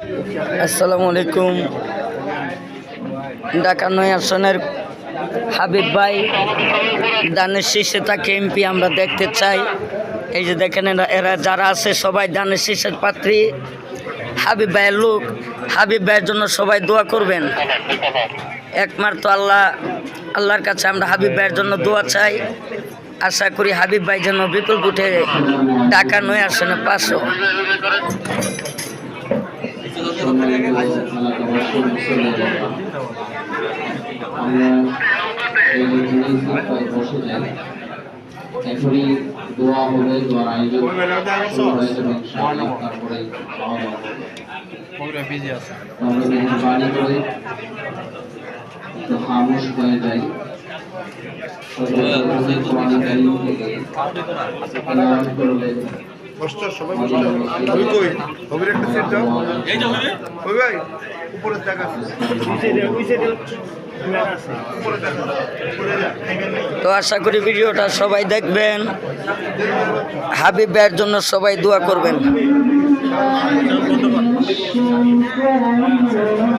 আসসালামু আলাইকুম। ঢাকা ৯ আসনের হাবিব ভাই দানের শীর্ষে তাকে এমপি আমরা দেখতে চাই। এই যে দেখেন এরা যারা আছে সবাই দানের শীর্ষের পাত্রী, হাবিব ভাইয়ের লোক। হাবিব ভাইয়ের জন্য সবাই দোয়া করবেন। একমাত্র আল্লাহর কাছে আমরা হাবিব ভাইয়ের জন্য দোয়া চাই। আশা করি হাবিব ভাই যেন বিপুল ভোটে ঢাকা ৯ আসনে পাস হয়। এখনই দোয়া হবে, দোয়ার আয়োজন তারপরে আমরা মেহরবানি করে একটু খামোশ হয়ে যাই। তো আশা করি ভিডিওটা সবাই দেখবেন। হাবিব ভাইয়ের জন্য সবাই দোয়া করবেন।